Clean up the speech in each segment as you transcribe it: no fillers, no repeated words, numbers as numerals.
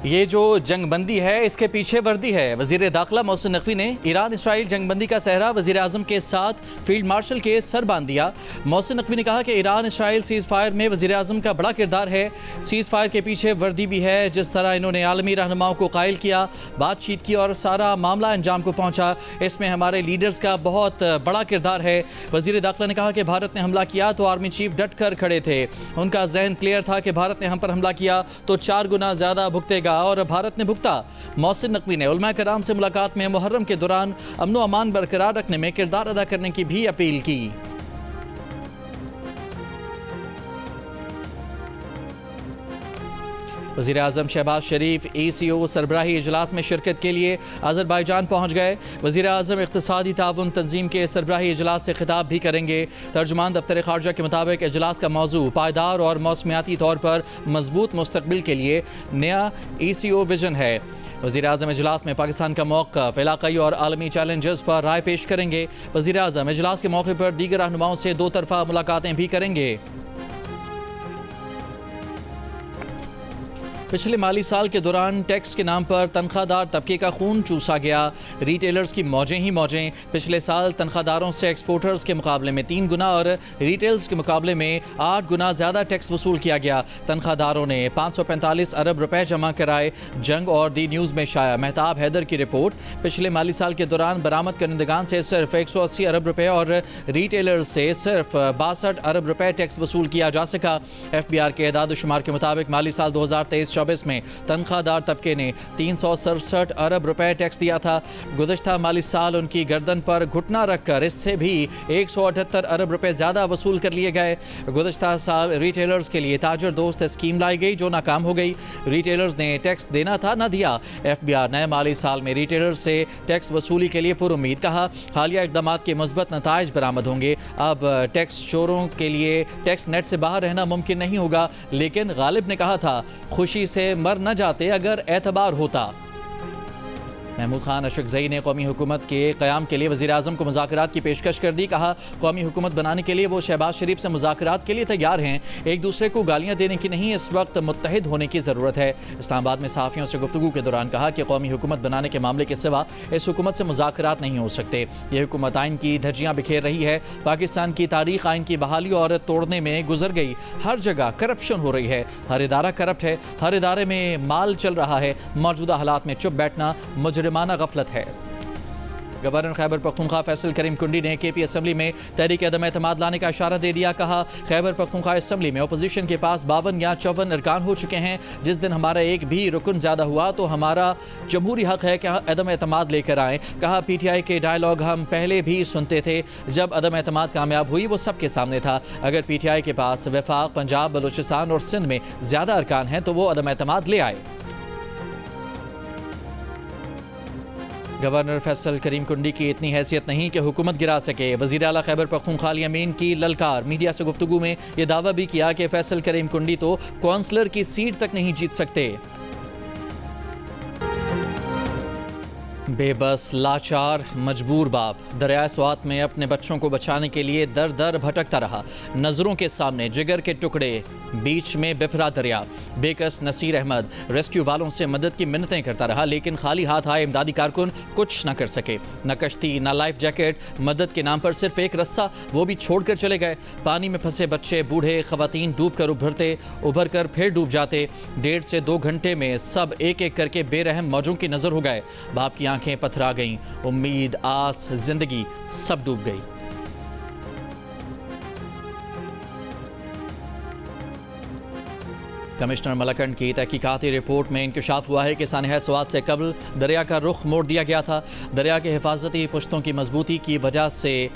یہ جو جنگ بندی ہے اس کے پیچھے وردی ہے۔ وزیر داخلہ محسن نقوی نے ایران اسرائیل جنگ بندی کا صحرا وزیر اعظم کے ساتھ فیلڈ مارشل کے سر باندھ دیا۔ محسن نقوی نے کہا کہ ایران اسرائیل سیز فائر میں وزیر اعظم کا بڑا کردار ہے۔ سیز فائر کے پیچھے وردی بھی ہے، جس طرح انہوں نے عالمی رہنماؤں کو قائل کیا، بات چیت کی اور سارا معاملہ انجام کو پہنچا، اس میں ہمارے لیڈرز کا بہت بڑا کردار ہے۔ وزیر داخلہ نے کہا کہ بھارت نے حملہ کیا تو آرمی چیف ڈٹ کر کھڑے تھے، ان کا ذہن کلیئر تھا کہ بھارت نے ہم پر حملہ کیا تو 4 گنا زیادہ بھگتے گا اور بھارت نے بھگتا۔ محسن نقوی نے علماء کرام سے ملاقات میں محرم کے دوران امن و امان برقرار رکھنے میں کردار ادا کرنے کی بھی اپیل کی۔ وزیر اعظم شہباز شریف ECO سربراہی اجلاس میں شرکت کے لیے آذربائیجان پہنچ گئے۔ وزیر اعظم اقتصادی تعاون تنظیم کے سربراہی اجلاس سے خطاب بھی کریں گے۔ ترجمان دفتر خارجہ کے مطابق اجلاس کا موضوع پائیدار اور موسمیاتی طور پر مضبوط مستقبل کے لیے نیا ECO ویژن ہے۔ وزیر اعظم اجلاس میں پاکستان کا موقف، علاقائی اور عالمی چیلنجز پر رائے پیش کریں گے۔ وزیر اعظم اجلاس کے موقع پر دیگر رہنماؤں سے 2 طرفہ ملاقاتیں بھی کریں گے۔ پچھلے مالی سال کے دوران ٹیکس کے نام پر تنخواہ دار طبقے کا خون چوسا گیا۔ ریٹیلرز کی موجیں ہی موجیں۔ پچھلے سال تنخواہ داروں سے ایکسپورٹرز کے مقابلے میں 3 گنا اور ریٹیلز کے مقابلے میں 8 گنا زیادہ ٹیکس وصول کیا گیا۔ تنخواہ داروں نے 545 ارب روپے جمع کرائے۔ جنگ اور دی نیوز میں شائع مہتاب حیدر کی رپورٹ۔ پچھلے مالی سال کے دوران برآمد کنندگان سے صرف 180 ارب روپے اور ریٹیلرز سے صرف 62 ارب روپے ٹیکس وصول کیا جا سکا۔ FBR کے اعداد و شمار کے مطابق مالی سال 2023-24 میں تنخواہ دار طبقے نے 367 ارب روپے ٹیکس دیا تھا۔ گزشتہ مالی سال ان کی گردن پر گھٹنا رکھ کر اس سے بھی 178 ارب روپے زیادہ وصول کر لیے گئے۔ گزشتہ سال ریٹیلرز کے لیے تاجر دوست اسکیم لائی گئی جو ناکام ہو گئی۔ ریٹیلرز نے ٹیکس دینا تھا نہ دیا۔ FBR نئے مالی سال میں ریٹیلرز سے ٹیکس وصولی کے لیے پر امید کہا حالیہ اقدامات کے مثبت نتائج برآمد ہوں گے۔ اب ٹیکس چوروں کے لیے ٹیکس نیٹ سے باہر رہنا ممکن نہیں ہوگا، لیکن غالب نے کہا تھا خوشی سے مر نہ جاتے اگر اعتبار ہوتا۔ محمود خان اشرکزئی نے قومی حکومت کے قیام کے لیے وزیر اعظم کو مذاکرات کی پیشکش کر دی۔ کہا قومی حکومت بنانے کے لیے وہ شہباز شریف سے مذاکرات کے لیے تیار ہیں، ایک دوسرے کو گالیاں دینے کی نہیں، اس وقت متحد ہونے کی ضرورت ہے۔ اسلام آباد میں صحافیوں سے گفتگو کے دوران کہا کہ قومی حکومت بنانے کے معاملے کے سوا اس حکومت سے مذاکرات نہیں ہو سکتے۔ یہ حکومت آئین کی دھجیاں بکھیر رہی ہے۔ پاکستان کی تاریخ آئین کی بحالی اور توڑنے میں گزر گئی۔ ہر جگہ کرپشن ہو رہی ہے، ہر ادارہ کرپٹ ہے، ہر ادارے میں مال چل رہا ہے۔ موجودہ حالات میں چپ بیٹھنا مجرمانہ غفلت ہے۔ گورنر خیبر پختونخوا فیصل کریم کنڈی نے KP اسمبلی میں تحریک عدم اعتماد لانے کا اشارہ دے دیا۔ کہا خیبر پختونخوا اسمبلی میں اپوزیشن کے پاس 52 یا 54 ارکان ہو چکے ہیں۔ جس دن ہمارا ایک بھی رکن زیادہ ہوا تو ہمارا جمہوری حق ہے کہ عدم اعتماد لے کر آئیں۔ کہا PTI کے ڈائیلاگ ہم پہلے بھی سنتے تھے، جب عدم اعتماد کامیاب ہوئی وہ سب کے سامنے تھا۔ اگر PTI کے پاس وفاق، پنجاب، بلوچستان اور سندھ میں زیادہ ارکان ہیں تو وہ عدم اعتماد لے آئے۔ گورنر فیصل کریم کنڈی کی اتنی حیثیت نہیں کہ حکومت گرا سکے۔ وزیر اعلیٰ خیبر پختونخوا علی امین کی للکار۔ میڈیا سے گفتگو میں یہ دعویٰ بھی کیا کہ فیصل کریم کنڈی تو کونسلر کی سیٹ تک نہیں جیت سکتے۔ بے بس، لاچار، مجبور باپ دریائے سوات میں اپنے بچوں کو بچانے کے لیے در در بھٹکتا رہا۔ نظروں کے سامنے جگر کے ٹکڑے، بیچ میں بپھرا دریا۔ بے کس نصیر احمد ریسکیو والوں سے مدد کی منتیں کرتا رہا، لیکن خالی ہاتھ آئے امدادی کارکن کچھ نہ کر سکے۔ نہ کشتی، نہ لائف جیکٹ، مدد کے نام پر صرف ایک رسہ، وہ بھی چھوڑ کر چلے گئے۔ پانی میں پھنسے بچے، بوڑھے، خواتین ڈوب کر ابھر کر پھر ڈوب جاتے۔ 1.5 سے 2 گھنٹے میں سب ایک ایک کر کے بے رحم موجوں کی نظر ہو گئے۔ باپ کی آنکھیں پتھرا گئیں، امید، آس، زندگی سب ڈوب گئی۔ کمشنر ملکنڈ کی تحقیقاتی رپورٹ میں انکشاف ہوا ہے کہ سانحہ سوات سے قبل دریا کا رخ موڑ دیا گیا تھا۔ دریا کے حفاظتی پشتوں کی مضبوطی کی وجہ سے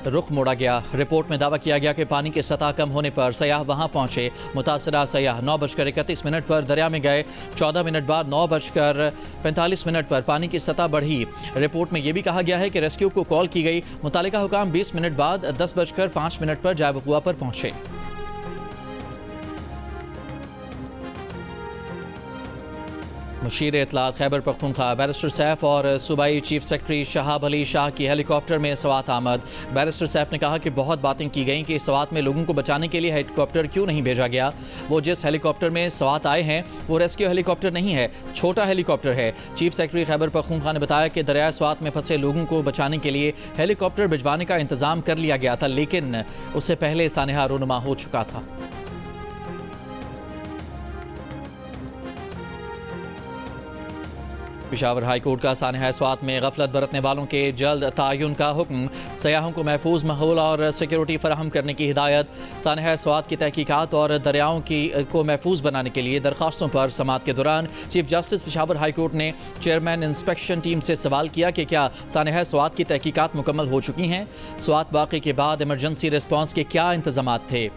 رخ موڑا گیا۔ رپورٹ میں دعویٰ کیا گیا کہ پانی کی سطح کم ہونے پر سیاح وہاں پہنچے۔ متاثرہ سیاح 9:31 پر دریا میں گئے۔ 14 منٹ بعد 9:45 پر پانی کی سطح بڑھی۔ رپورٹ میں یہ بھی کہا گیا ہے کہ ریسکیو کو کال کی گئی۔ متعلقہ حکام 20 منٹ بعد 10:05 پر جائے وقوع پر پہنچے۔ مشیر اطلاعات خیبر پختونخوا بیرسٹر سیف اور صوبائی چیف سیکرٹری شہاب علی شاہ کی ہیلی کاپٹر میں سوات آمد۔ بیرسٹر سیف نے کہا کہ بہت باتیں کی گئیں کہ سوات میں لوگوں کو بچانے کے لیے ہیلی کاپٹر کیوں نہیں بھیجا گیا۔ وہ جس ہیلی کاپٹر میں سوات آئے ہیں وہ ریسکیو ہیلی کاپٹر نہیں ہے، چھوٹا ہیلی کاپٹر ہے۔ چیف سیکرٹری خیبر پختونخوا نے بتایا کہ دریائے سوات میں پھنسے لوگوں کو بچانے کے لیے ہیلی کاپٹر بھجوانے کا انتظام کر لیا گیا تھا، لیکن اس سے پہلے سانحہ رونما ہو چکا تھا۔ پشاور ہائی کورٹ کا سانحہ سوات میں غفلت برتنے والوں کے جلد تعین کا حکم، سیاحوں کو محفوظ ماحول اور سیکیورٹی فراہم کرنے کی ہدایت۔ سانحہ سوات کی تحقیقات اور دریاؤں کو محفوظ بنانے کے لیے درخواستوں پر سماعت کے دوران chief justice Peshawar high court نے چیئرمین انسپیکشن ٹیم سے سوال کیا کہ کیا سانحہ سوات کی تحقیقات مکمل ہو چکی ہیں؟ سوات واقعے کے بعد ایمرجنسی ریسپانس کے کیا انتظامات تھے؟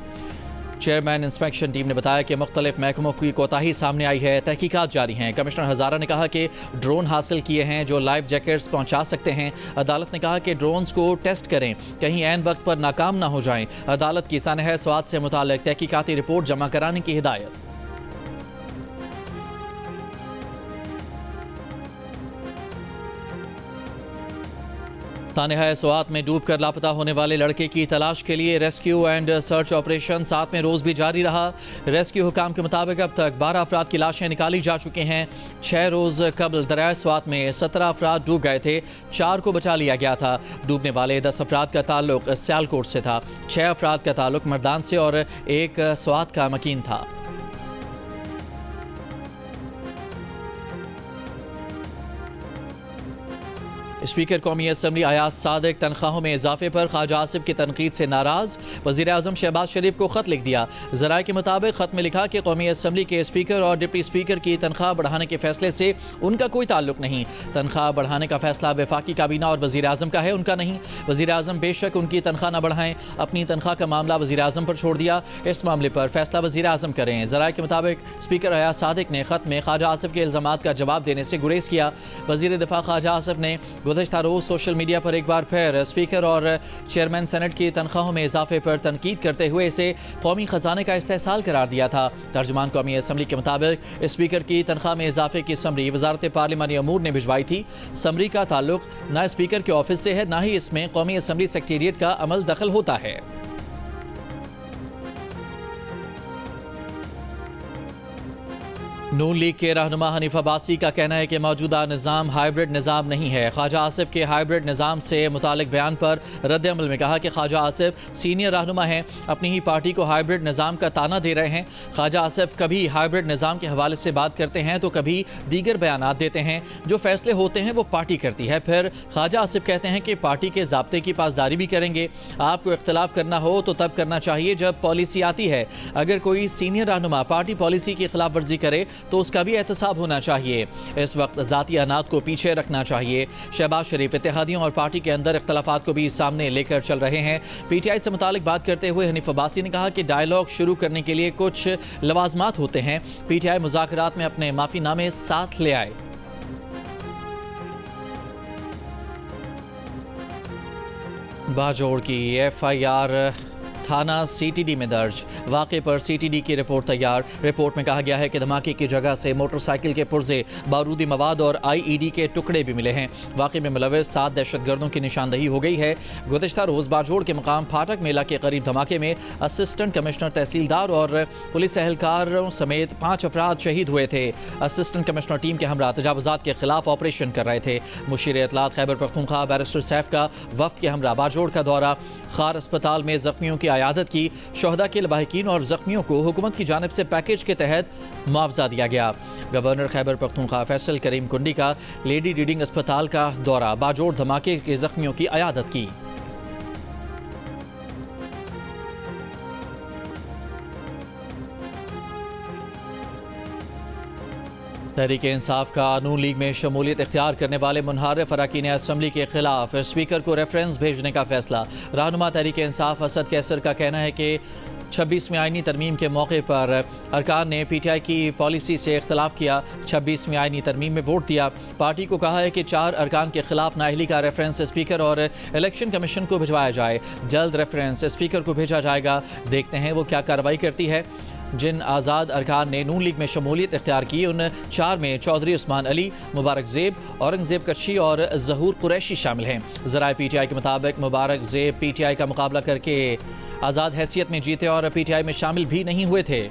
چیئرمین انسپیکشن ٹیم نے بتایا کہ مختلف محکموں کی کوتاہی سامنے آئی ہے، تحقیقات جاری ہیں۔ کمشنر ہزارہ نے کہا کہ ڈرون حاصل کیے ہیں جو لائف جیکٹس پہنچا سکتے ہیں۔ عدالت نے کہا کہ ڈرونز کو ٹیسٹ کریں، کہیں عین وقت پر ناکام نہ ہو جائیں۔ عدالت کی سانحہ سوات سے متعلق تحقیقاتی رپورٹ جمع کرانے کی ہدایت۔ سانحہ سوات میں ڈوب کر لاپتہ ہونے والے لڑکے کی تلاش کے لیے ریسکیو اینڈ سرچ آپریشن 7ویں روز بھی جاری رہا۔ ریسکیو حکام کے مطابق اب تک 12 افراد کی لاشیں نکالی جا چکی ہیں۔ 6 روز قبل دریائے سوات میں 17 افراد ڈوب گئے تھے، 4 کو بچا لیا گیا تھا۔ ڈوبنے والے 10 افراد کا تعلق سیالکوٹ سے تھا، 6 افراد کا تعلق مردان سے اور 1 سوات کا مکین تھا۔ اسپیکر قومی اسمبلی ایاز صادق تنخواہوں میں اضافے پر خواجہ آصف کی تنقید سے ناراض، وزیر اعظم شہباز شریف کو خط لکھ دیا۔ ذرائع کے مطابق خط میں لکھا کہ قومی اسمبلی کے اسپیکر اور ڈپٹی اسپیکر کی تنخواہ بڑھانے کے فیصلے سے ان کا کوئی تعلق نہیں۔ تنخواہ بڑھانے کا فیصلہ وفاقی کابینہ اور وزیر اعظم کا ہے، ان کا نہیں۔ وزیر اعظم بے شک ان کی تنخواہ نہ بڑھائیں، اپنی تنخواہ کا معاملہ وزیر اعظم پر چھوڑ دیا، اس معاملے پر فیصلہ وزیر اعظم کریں۔ ذرائع کے مطابق اسپیکر ایاز صادق نے خط میں خواجہ آصف کے الزامات کا جواب دینے سے گریز کیا۔ وزیر دفاع خواجہ آصف نے گزشتہ روز سوشل میڈیا پر ایک بار پھر اسپیکر اور چیئرمین سینٹ کی تنخواہوں میں اضافے پر تنقید کرتے ہوئے اسے قومی خزانے کا استحصال قرار دیا تھا۔ ترجمان قومی اسمبلی کے مطابق اسپیکر کی تنخواہ میں اضافے کی سمری وزارت پارلیمانی امور نے بھجوائی تھی۔ سمری کا تعلق نہ اسپیکر کے آفس سے ہے، نہ ہی اس میں قومی اسمبلی سیکریٹریٹ کا عمل دخل ہوتا ہے۔ نون لیگ کے رہنما حنیف عباسی کا کہنا ہے کہ موجودہ نظام ہائیبرڈ نظام نہیں ہے۔ خواجہ آصف کے ہائیبرڈ نظام سے متعلق بیان پر رد عمل میں کہا کہ خواجہ آصف سینئر رہنما ہیں، اپنی ہی پارٹی کو ہائیبرڈ نظام کا طعنہ دے رہے ہیں۔ خواجہ آصف کبھی ہائیبرڈ نظام کے حوالے سے بات کرتے ہیں تو کبھی دیگر بیانات دیتے ہیں، جو فیصلے ہوتے ہیں وہ پارٹی کرتی ہے۔ پھر خواجہ آصف کہتے ہیں کہ پارٹی کے ضابطے کی پاسداری بھی کریں گے۔ آپ کو اختلاف کرنا ہو تو تب کرنا چاہیے جب پالیسی آتی ہے۔ اگر کوئی سینئر رہنما پارٹی پالیسی کی خلاف ورزی کرے تو اس کا بھی احتساب ہونا چاہیے۔ اس وقت ذاتی انات کو پیچھے رکھنا چاہیے۔ شہباز شریف اتحادیوں اور پارٹی کے اندر اختلافات کو بھی سامنے لے کر چل رہے ہیں۔ پی ٹی آئی سے متعلق بات کرتے ہوئے حنیف عباسی نے کہا کہ ڈائیلاگ شروع کرنے کے لیے کچھ لوازمات ہوتے ہیں۔ پی ٹی آئی مذاکرات میں اپنے معافی نامے ساتھ لے آئے۔ باجوڑ کی ایف آئی آر تھانہ سی ٹی ڈی میں درج، واقعے پر سی ٹی ڈی کی رپورٹ تیار۔ رپورٹ میں کہا گیا ہے کہ دھماکے کی جگہ سے موٹر سائیکل کے پرزے، بارودی مواد اور آئی ای ڈی کے ٹکڑے بھی ملے ہیں۔ واقعے میں ملوث 7 دہشت گردوں کی نشاندہی ہو گئی ہے۔ گزشتہ روز باجوڑ کے مقام پھاٹک میلہ کے قریب دھماکے میں اسسٹنٹ کمشنر تحصیلدار اور پولیس اہلکاروں سمیت 5 افراد شہید ہوئے تھے۔ اسسٹنٹ کمشنر ٹیم کے ہمراہ تجاوزات کے خلاف آپریشن کر رہے تھے۔ مشیر اطلاعات خیبر پختونخوا بیرسٹر سیف کا وفد کے ہمراہ باجوڑ کا دورہ، خار اسپتال میں زخمیوں کی عیادت کی۔ شہداء کے لواحقین اور زخمیوں کو حکومت کی جانب سے پیکیج کے تحت معاوضہ دیا گیا۔ گورنر خیبر پختونخوا فیصل کریم کنڈی کا لیڈی ریڈنگ اسپتال کا دورہ، باجوڑ دھماکے کے زخمیوں کی عیادت کی۔ تحریک انصاف کا نون لیگ میں شمولیت اختیار کرنے والے منحرف اراکین اسمبلی کے خلاف اسپیکر کو ریفرنس بھیجنے کا فیصلہ۔ رہنما تحریک انصاف اسد کیسر کا کہنا ہے کہ 26ویں آئینی ترمیم کے موقع پر ارکان نے پی ٹی آئی کی پالیسی سے اختلاف کیا، 26ویں آئینی ترمیم میں ووٹ دیا۔ پارٹی کو کہا ہے کہ 4 ارکان کے خلاف نااہلی کا ریفرنس اسپیکر اور الیکشن کمیشن کو بھجوایا جائے۔ جلد ریفرنس اسپیکر کو بھیجا جائے گا، دیکھتے ہیں وہ کیا کارروائی کرتی ہے۔ جن آزاد ارکان نے نون لیگ میں شمولیت اختیار کی ان 4 میں چودھری عثمان علی، مبارک زیب، اورنگزیب کچھی اور ظہور قریشی شامل ہیں۔ ذرائع پی ٹی آئی کے مطابق مبارک زیب پی ٹی آئی کا مقابلہ کر کے آزاد حیثیت میں جیتے اور پی ٹی آئی میں شامل بھی نہیں ہوئے تھے۔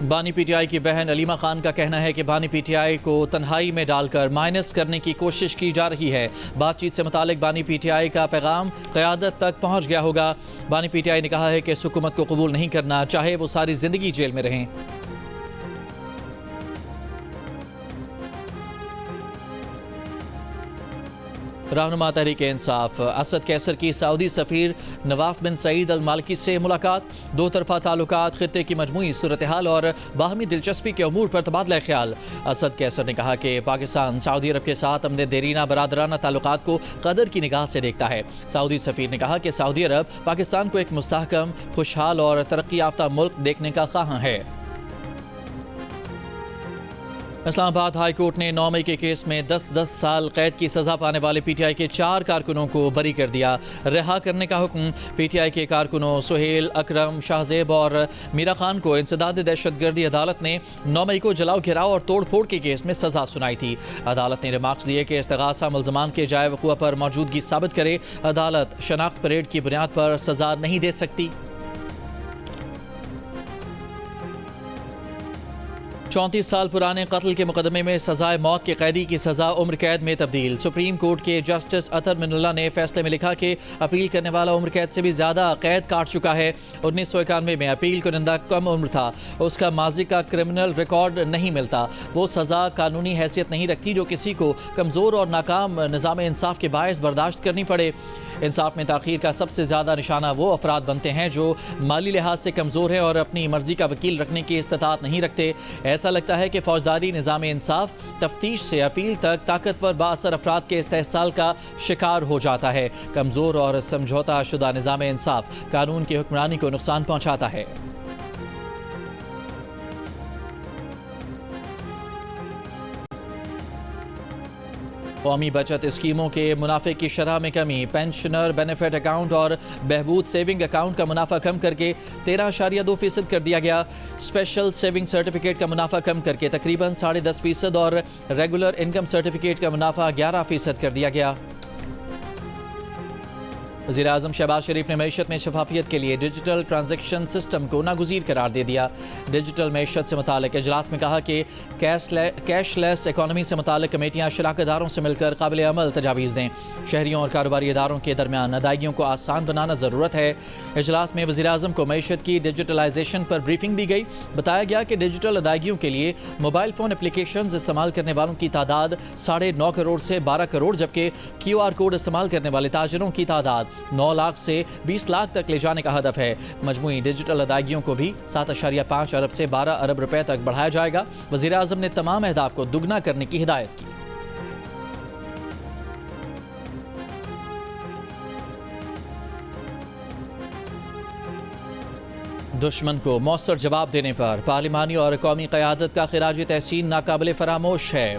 بانی پی ٹی آئی کی بہن علیمہ خان کا کہنا ہے کہ بانی پی ٹی آئی کو تنہائی میں ڈال کر مائنس کرنے کی کوشش کی جا رہی ہے۔ بات چیت سے متعلق بانی پی ٹی آئی کا پیغام قیادت تک پہنچ گیا ہوگا۔ بانی پی ٹی آئی نے کہا ہے کہ اس حکومت کو قبول نہیں کرنا، چاہے وہ ساری زندگی جیل میں رہیں۔ رہنما تحریک انصاف اسد کیسر کی سعودی سفیر نواف بن سعید المالکی سے ملاقات، دو طرفہ تعلقات، خطے کی مجموعی صورتحال اور باہمی دلچسپی کے امور پر تبادلہ خیال۔ اسد کیسر نے کہا کہ پاکستان سعودی عرب کے ساتھ اپنے دیرینہ برادرانہ تعلقات کو قدر کی نگاہ سے دیکھتا ہے۔ سعودی سفیر نے کہا کہ سعودی عرب پاکستان کو ایک مستحکم، خوشحال اور ترقی یافتہ ملک دیکھنے کا خواہاں ہے۔ اسلام آباد ہائی کورٹ نے 9 مئی کے کیس میں 10 سال قید کی سزا پانے والے پی ٹی آئی کے 4 کارکنوں کو بری کر دیا۔ رہا کرنے کا حکم پی ٹی آئی کے کارکنوں سہیل، اکرم، شاہزیب اور میرا خان کو انسداد دہشت گردی عدالت نے 9 مئی کو جلاؤ گھراؤ اور توڑ پھوڑ کے کیس میں سزا سنائی تھی۔ عدالت نے ریمارکس دیے کہ استغاثہ ملزمان کے جائے وقوع پر موجودگی ثابت کرے۔ عدالت شناخت پریڈ کی بنیاد پر سزا نہیں دے سکتی۔ 34 سال پرانے قتل کے مقدمے میں سزائے موت کے قیدی کی سزا عمر قید میں تبدیل۔ سپریم کورٹ کے جسٹس اطہر من اللہ نے فیصلے میں لکھا کہ اپیل کرنے والا عمر قید سے بھی زیادہ قید کاٹ چکا ہے۔ 1991 میں اپیل کنندہ کم عمر تھا، اس کا ماضی کا کرمنل ریکارڈ نہیں ملتا، وہ سزا قانونی حیثیت نہیں رکھتی جو کسی کو کمزور اور ناکام نظام انصاف کے باعث برداشت کرنی پڑے۔ انصاف میں تاخیر کا سب سے زیادہ نشانہ وہ افراد بنتے ہیں جو مالی لحاظ سے کمزور ہیں اور اپنی مرضی کا وکیل رکھنے کی استطاعت نہیں رکھتے۔ ایسا لگتا ہے کہ فوجداری نظام انصاف تفتیش سے اپیل تک طاقتور بااثر افراد کے استحصال کا شکار ہو جاتا ہے۔ کمزور اور سمجھوتا شدہ نظام انصاف قانون کی حکمرانی کو نقصان پہنچاتا ہے۔ قومی بچت اسکیموں کے منافع کی شرح میں کمی، پینشنر بینیفٹ اکاؤنٹ اور بہبود سیونگ اکاؤنٹ کا منافع کم کر کے 13.2% کر دیا گیا۔ اسپیشل سیونگ سرٹیفکیٹ کا منافع کم کر کے تقریباً 10.5% اور ریگولر انکم سرٹیفکیٹ کا منافع 11% کر دیا گیا۔ وزیراعظم شہباز شریف نے معیشت میں شفافیت کے لیے ڈیجیٹل ٹرانزیکشن سسٹم کو ناگزیر قرار دے دیا۔ ڈیجیٹل معیشت سے متعلق اجلاس میں کہا کہ کیش لیس اکانومی سے متعلق کمیٹیاں شراکت داروں سے مل کر قابل عمل تجاویز دیں۔ شہریوں اور کاروباری اداروں کے درمیان ادائیگیوں کو آسان بنانا ضرورت ہے۔ اجلاس میں وزیراعظم کو معیشت کی ڈیجیٹلائزیشن پر بریفنگ دی گئی۔ بتایا گیا کہ ڈیجیٹل ادائیگیوں کے لیے موبائل فون اپلیکیشنز استعمال کرنے والوں کی تعداد 9.5 کروڑ سے 12 کروڑ، جبکہ QR کوڈ استعمال کرنے والے تاجروں کی تعداد 9 لاکھ سے 20 لاکھ تک لے جانے کا ہدف ہے۔ مجموعی ڈیجیٹل ادائیگیوں کو بھی 7.5 ارب سے 12 ارب روپے تک بڑھایا جائے گا۔ وزیراعظم نے تمام اہداف کو دگنا کرنے کی ہدایت کی۔ دشمن کو مؤثر جواب دینے پر پارلیمانی اور قومی قیادت کا خراج تحسین ناقابل فراموش ہے۔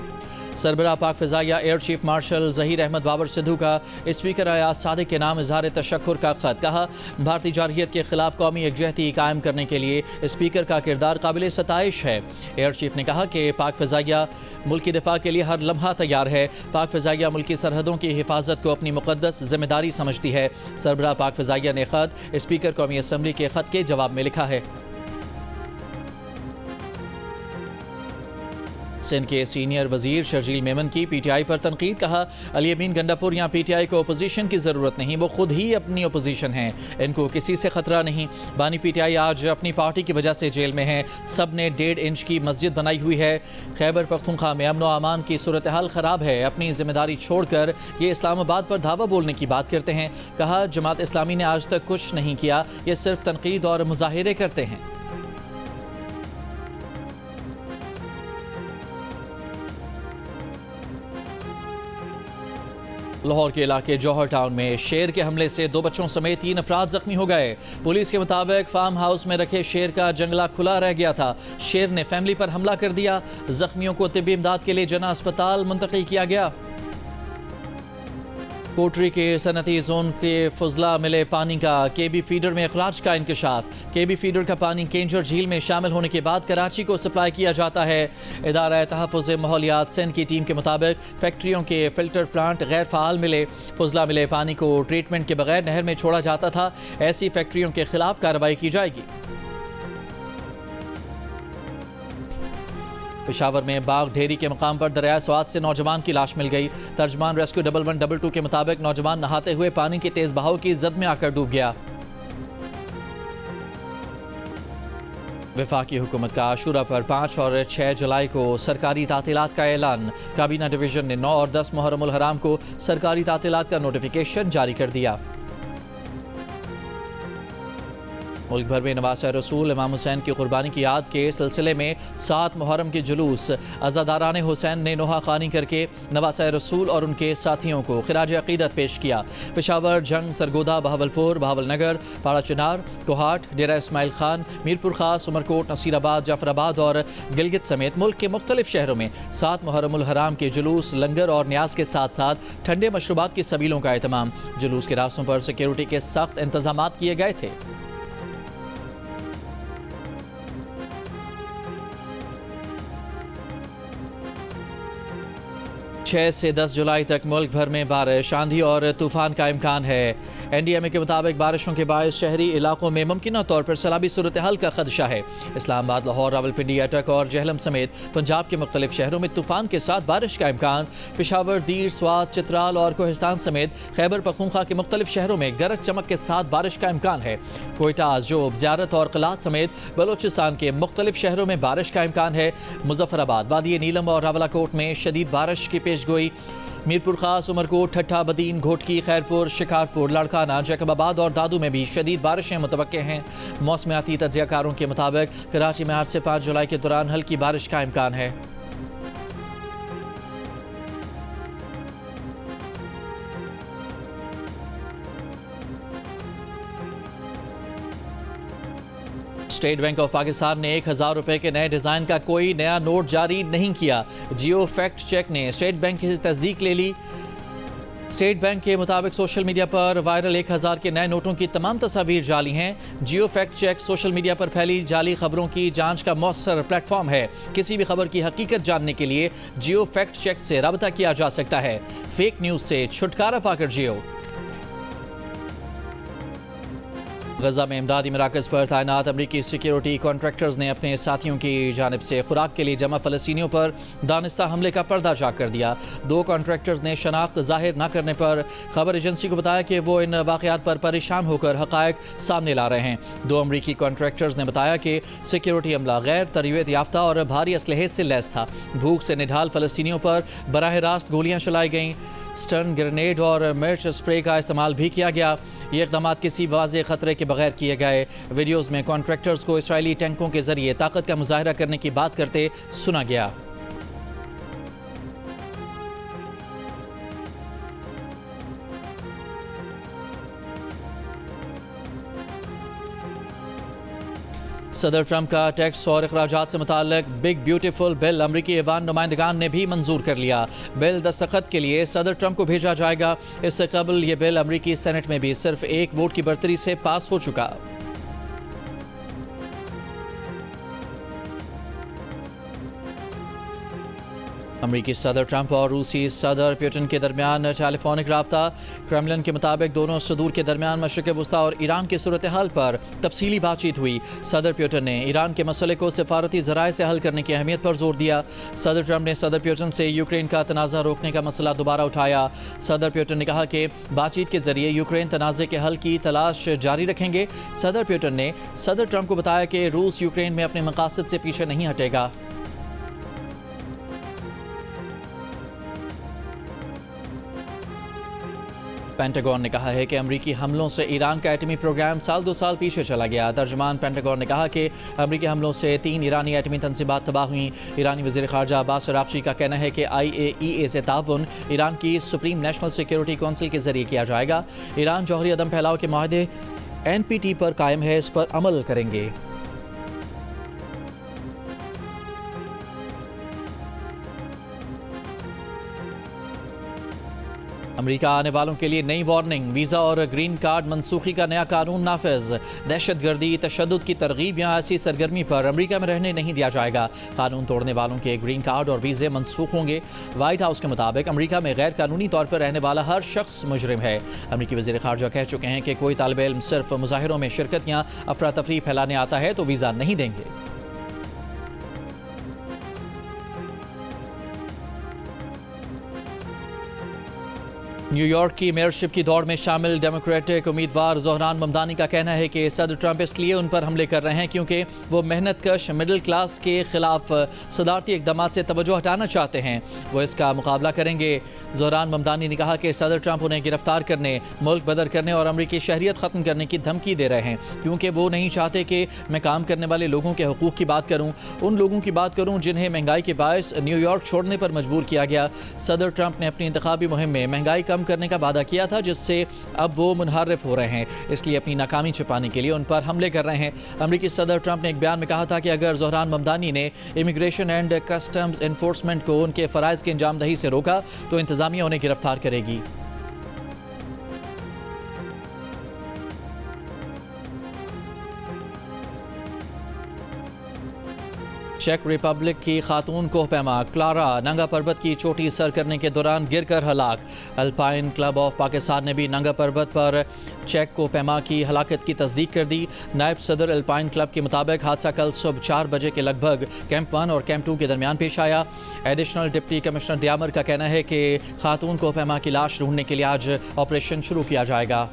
سربراہ پاک فضائیہ air chief marshal Zaheer Ahmed Babar Sidhu کا اسپیکر ایاز صادق کے نام اظہار تشکر کا خط۔ کہا بھارتی جارحیت کے خلاف قومی یکجہتی قائم کرنے کے لیے اسپیکر کا کردار قابل ستائش ہے۔ ایئر چیف نے کہا کہ پاک فضائیہ ملکی دفاع کے لیے ہر لمحہ تیار ہے۔ پاک فضائیہ ملکی سرحدوں کی حفاظت کو اپنی مقدس ذمہ داری سمجھتی ہے۔ سربراہ پاک فضائیہ نے خط اسپیکر قومی اسمبلی کے خط کے جواب میں لکھا ہے۔ سندھ کے سینئر وزیر شرجیل میمن کی پی ٹی آئی پر تنقید۔ کہا علی امین گنڈا پور یہاں پی ٹی آئی کو اپوزیشن کی ضرورت نہیں، وہ خود ہی اپنی اپوزیشن ہیں، ان کو کسی سے خطرہ نہیں۔ بانی پی ٹی آئی آج اپنی پارٹی کی وجہ سے جیل میں ہیں، سب نے 1.5 انچ کی مسجد بنائی ہوئی ہے۔ خیبر پختونخوا میں امن و امان کی صورتحال خراب ہے، اپنی ذمہ داری چھوڑ کر یہ اسلام آباد پر دھاوا بولنے کی بات کرتے ہیں۔ کہا جماعت اسلامی نے آج تک کچھ نہیں کیا، یہ صرف تنقید اور مظاہرے کرتے ہیں۔ لاہور کے علاقے جوہر ٹاؤن میں شیر کے حملے سے 2 بچوں سمیت 3 افراد زخمی ہو گئے۔ پولیس کے مطابق فارم ہاؤس میں رکھے شیر کا جنگلہ کھلا رہ گیا تھا، شیر نے فیملی پر حملہ کر دیا، زخمیوں کو طبی امداد کے لیے جناح اسپتال منتقل کیا گیا۔ کوٹری کے صنعتی زون کے فضلہ ملے پانی کا کے بی فیڈر میں اخراج کا انکشاف۔ کے بی فیڈر کا پانی کینجر جھیل میں شامل ہونے کے بعد کراچی کو سپلائی کیا جاتا ہے۔ ادارہ تحفظ ماحولیات سندھ کی ٹیم کے مطابق فیکٹریوں کے فلٹر پلانٹ غیر فعال ملے۔ فضلہ ملے پانی کو ٹریٹمنٹ کے بغیر نہر میں چھوڑا جاتا تھا۔ ایسی فیکٹریوں کے خلاف کارروائی کی جائے گی۔ پشاور میں باغ ڈھیری کے مقام پر دریائے سوات سے نوجوان کی لاش مل گئی۔ ترجمان ریسکیو 1122 کے مطابق نوجوان نہاتے ہوئے پانی کے تیز بہاؤ کی زد میں آ کر ڈوب گیا۔ وفاقی حکومت کا عاشورہ پر 5 اور 6 جولائی کو سرکاری تعطیلات کا اعلان۔ کابینہ ڈویژن نے 9 اور 10 محرم الحرام کو سرکاری تعطیلات کا نوٹیفیکیشن جاری کر دیا۔ ملک بھر میں نواسہ رسول امام حسین کی قربانی کی یاد کے سلسلے میں 7 محرم کے جلوس۔ عزاداران حسین نے نوحہ خوانی کر کے نواسہ رسول اور ان کے ساتھیوں کو خراج عقیدت پیش کیا۔ پشاور، جنگ، سرگودا، بہاولپور، بہاول نگر، پاڑا چنار، کوہاٹ، ڈیرہ اسماعیل خان، میرپور خاص، عمرکوٹ، نصیر آباد، جعفر آباد اور گلگت سمیت ملک کے مختلف شہروں میں 7 محرم الحرام کے جلوس، لنگر اور نیاز کے ساتھ ساتھ ٹھنڈے مشروبات کی سبیلوں کا اہتمام۔ جلوس کے راستوں پر سیکیورٹی کے سخت انتظامات کیے گئے تھے۔ 6 سے 10 جولائی تک ملک بھر میں بارش، آندھی اور طوفان کا امکان ہے۔ این ڈی ایم اے کے مطابق بارشوں کے باعث شہری علاقوں میں ممکنہ طور پر سیلابی صورتحال کا خدشہ ہے۔ اسلام آباد، لاہور، راولپنڈی، اٹک اور جہلم سمیت پنجاب کے مختلف شہروں میں طوفان کے ساتھ بارش کا امکان۔ پشاور، دیر، سوات، چترال اور کوہستان سمیت خیبر پختونخوا کے مختلف شہروں میں گرج چمک کے ساتھ بارش کا امکان ہے۔ کوئٹہ، جوب، زیارت اور قلات سمیت بلوچستان کے مختلف شہروں میں بارش کا امکان ہے۔ مظفر آباد، وادی نیلم اور راولاکوٹ میں شدید بارش کی پیشگوئی۔ میرپور خاص، عمرکوٹ، ٹھٹھہ، بدین، گھوٹکی، خیرپور، شکارپور، لاڑکانہ، جیکب آباد اور دادو میں بھی شدید بارشیں متوقع ہیں۔ موسمیاتی تجزیہ کاروں کے مطابق کراچی میں 8 سے 5 جولائی کے دوران ہلکی بارش کا امکان ہے۔ اسٹیٹ بینک آف پاکستان نے 1000 روپے کے نئے ڈیزائن کا کوئی نیا نوٹ جاری نہیں کیا۔ جیو فیکٹ چیک نے اسٹیٹ بینک کی تصدیق لے لی۔ اسٹیٹ بینک کے مطابق سوشل میڈیا پر وائرل 1000 کے نئے نوٹوں کی تمام تصاویر جعلی ہیں۔ Geo fact check social media پر پھیلی جعلی خبروں کی جانچ کا مؤثر پلیٹ فارم ہے۔ کسی بھی خبر کی حقیقت جاننے کے لیے جیو فیکٹ چیک سے رابطہ کیا جا سکتا ہے۔ فیک نیوز سے چھٹکارا پا کر جیو۔ غزہ میں امدادی مراکز پر تعینات امریکی سیکیورٹی کنٹریکٹرز نے اپنے ساتھیوں کی جانب سے خوراک کے لیے جمع فلسطینیوں پر دانستہ حملے کا پردہ چاک کر دیا۔ 2 کنٹریکٹرز نے شناخت ظاہر نہ کرنے پر خبر ایجنسی کو بتایا کہ وہ ان واقعات پر پریشان ہو کر حقائق سامنے لا رہے ہیں۔ 2 امریکی کنٹریکٹرز نے بتایا کہ سیکیورٹی عملہ غیر تربیت یافتہ اور بھاری اسلحے سے لیس تھا۔ بھوک سے نڈھال فلسطینیوں پر براہ راست گولیاں چلائی گئیں۔ سٹن گرینیڈ اور مرچ اسپرے کا استعمال بھی کیا گیا۔ یہ اقدامات کسی واضح خطرے کے بغیر کیے گئے۔ ویڈیوز میں کنٹریکٹرز کو اسرائیلی ٹینکوں کے ذریعے طاقت کا مظاہرہ کرنے کی بات کرتے سنا گیا۔ صدر ٹرمپ کا ٹیکس اور اخراجات سے متعلق بگ بیوٹیفل بل امریکی ایوان نمائندگان نے بھی منظور کر لیا۔ بل دستخط کے لیے صدر ٹرمپ کو بھیجا جائے گا۔ اس سے قبل یہ بل امریکی سینٹ میں بھی صرف 1 ووٹ کی برتری سے پاس ہو چکا۔ امریکی صدر ٹرمپ اور روسی صدر پیوٹن کے درمیان ٹیلی فونک رابطہ۔ کرملن کے مطابق دونوں صدور کے درمیان مشرق وسطیٰ اور ایران کی صورتحال پر تفصیلی بات چیت ہوئی۔ صدر پیوٹن نے ایران کے مسئلے کو سفارتی ذرائع سے حل کرنے کی اہمیت پر زور دیا۔ صدر ٹرمپ نے صدر پیوٹن سے یوکرین کا تنازع روکنے کا مسئلہ دوبارہ اٹھایا۔ صدر پیوٹن نے کہا کہ بات چیت کے ذریعے یوکرین تنازع کے حل کی تلاش جاری رکھیں گے۔ صدر پیوٹن نے صدر ٹرمپ کو بتایا کہ روس یوکرین میں اپنے مقاصد سے پیچھے نہیں ہٹے گا۔ پینٹاگون نے کہا ہے کہ امریکی حملوں سے ایران کا ایٹمی پروگرام سال 2 سال پیچھے چلا گیا۔ ترجمان پینٹاگون نے کہا کہ امریکی حملوں سے 3 ایرانی ایٹمی تنصیبات تباہ ہوئیں۔ ایرانی وزیر خارجہ عباس عراقچی کا کہنا ہے کہ IAEA سے تعاون ایران کی سپریم نیشنل سیکیورٹی کونسل کے ذریعے کیا جائے گا۔ ایران جوہری عدم پھیلاؤ کے معاہدے NPT پر قائم ہے، اس پر عمل کریں گے۔ امریکہ آنے والوں کے لیے نئی وارننگ، ویزا اور گرین کارڈ منسوخی کا نیا قانون نافذ۔ دہشت گردی، تشدد کی ترغیب یا ایسی سرگرمی پر امریکہ میں رہنے نہیں دیا جائے گا۔ قانون توڑنے والوں کے گرین کارڈ اور ویزے منسوخ ہوں گے۔ وائٹ ہاؤس کے مطابق امریکہ میں غیر قانونی طور پر رہنے والا ہر شخص مجرم ہے۔ امریکی وزیر خارجہ کہہ چکے ہیں کہ کوئی طالب علم صرف مظاہروں میں شرکت یا افراتفری پھیلانے آتا ہے تو ویزا نہیں دیں گے۔ نیو یارک کی میئرشپ کی دوڑ میں شامل ڈیموکریٹک امیدوار زہران ممدانی کا کہنا ہے کہ صدر ٹرمپ اس لیے ان پر حملے کر رہے ہیں کیونکہ وہ محنت کش مڈل کلاس کے خلاف صدارتی اقدامات سے توجہ ہٹانا چاہتے ہیں۔ وہ اس کا مقابلہ کریں گے۔ زہران ممدانی نے کہا کہ صدر ٹرمپ انہیں گرفتار کرنے، ملک بدر کرنے اور امریکی شہریت ختم کرنے کی دھمکی دے رہے ہیں کیونکہ وہ نہیں چاہتے کہ میں کام کرنے والے لوگوں کے حقوق کی بات کروں، ان لوگوں کی بات کروں جنہیں مہنگائی کے باعث نیو یارک چھوڑنے پر مجبور کیا گیا۔ صدر ٹرمپ نے اپنی انتخابی مہم میں مہنگائی کم کرنے کا وعدہ کیا تھا جس سے اب وہ منحرف ہو رہے ہیں، اس لیے اپنی ناکامی چھپانے کے لیے ان پر حملے کر رہے ہیں۔ امریکی صدر ٹرمپ نے ایک بیان میں کہا تھا کہ اگر زہران ممدانی نے امیگریشن اینڈ کسٹمز انفورسمنٹ کو ان کے فرائض کی انجام دہی سے روکا تو انتظامیہ انہیں گرفتار کرے گی۔ چیک ریپبلک کی خاتون کوہ پیما کلارا ننگا پربت کی چوٹی سر کرنے کے دوران گر کر ہلاک۔ الپائن کلب آف پاکستان نے بھی ننگا پربت پر چیک کوہ پیما کی ہلاکت کی تصدیق کر دی۔ نائب صدر الپائن کلب کے مطابق حادثہ کل صبح 4 بجے کے لگ بھگ کیمپ 1 اور کیمپ 2 کے درمیان پیش آیا۔ ایڈیشنل ڈپٹی کمشنر ڈیامر کا کہنا ہے کہ خاتون کوہ پیما کی لاش ڈھونڈنے کے لیے آج آپریشن شروع کیا جائے گا۔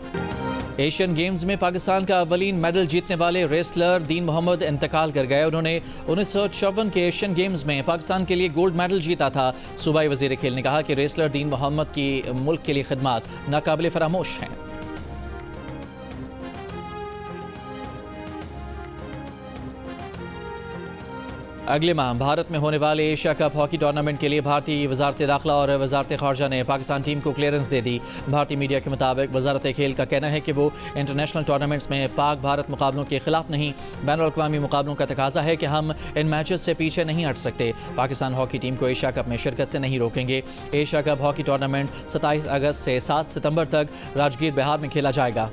ایشین گیمز میں پاکستان کا اولین میڈل جیتنے والے ریسلر دین محمد انتقال کر گئے۔ انہوں نے 1954 کے ایشین گیمز میں پاکستان کے لیے گولڈ میڈل جیتا تھا۔ صوبائی وزیر کھیل نے کہا کہ ریسلر دین محمد کی ملک کے لیے خدمات ناقابل فراموش ہیں۔ اگلے ماہ بھارت میں ہونے والے ایشیا کپ ہاکی ٹورنامنٹ کے لیے بھارتی وزارت داخلہ اور وزارت خارجہ نے پاکستان ٹیم کو کلیئرنس دے دی۔ بھارتی میڈیا کے مطابق وزارت کھیل کا کہنا ہے کہ وہ انٹرنیشنل ٹورنامنٹس میں پاک بھارت مقابلوں کے خلاف نہیں، بین الاقوامی مقابلوں کا تقاضا ہے کہ ہم ان میچز سے پیچھے نہیں ہٹ سکتے۔ پاکستان ہاکی ٹیم کو ایشیا کپ میں شرکت سے نہیں روکیں گے۔ ایشیا کپ ہاکی ٹورنامنٹ 27 اگست سے 7 ستمبر تک راجگیر بہار میں کھیلا جائے گا۔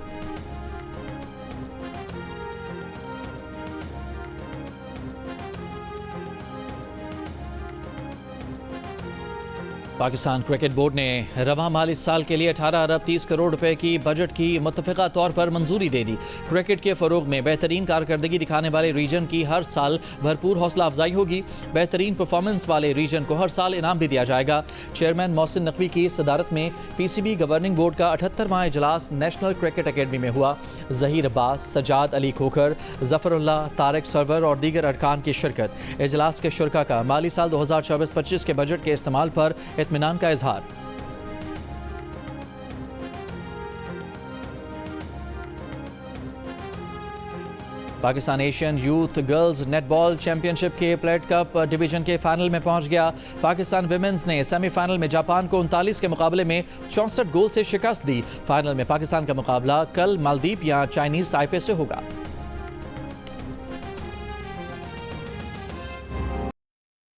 پاکستان کرکٹ بورڈ نے رواں مالی سال کے لیے 18 ارب 30 کروڑ روپے کی بجٹ کی متفقہ طور پر منظوری دے دی۔ کرکٹ کے فروغ میں بہترین کارکردگی دکھانے والے ریجن کی ہر سال بھرپور حوصلہ افزائی ہوگی۔ بہترین پرفارمنس والے ریجن کو ہر سال انعام بھی دیا جائے گا۔ چیئرمین محسن نقوی کی صدارت میں پی سی بی گورننگ بورڈ کا 78واں اجلاس نیشنل کرکٹ اکیڈمی میں ہوا۔ ظہیر عباس، سجاد علی کھوکھر، ظفر اللہ، طارق سرور اور دیگر ارکان کی شرکت۔ اجلاس کے شرکاء کا مالی سال 2024-25 کے بجٹ کے استعمال پر اطمینان کا اظہار۔ Pakistan Asian youth girls netball championship کے پلیٹ کپ ڈویژن کے فائنل میں پہنچ گیا۔ پاکستان ویمنز نے سیمی فائنل میں جاپان کو 39 کے مقابلے میں 64 گول سے شکست دی۔ فائنل میں پاکستان کا مقابلہ کل مالدیپ یا چائنیز تائپے سے ہوگا۔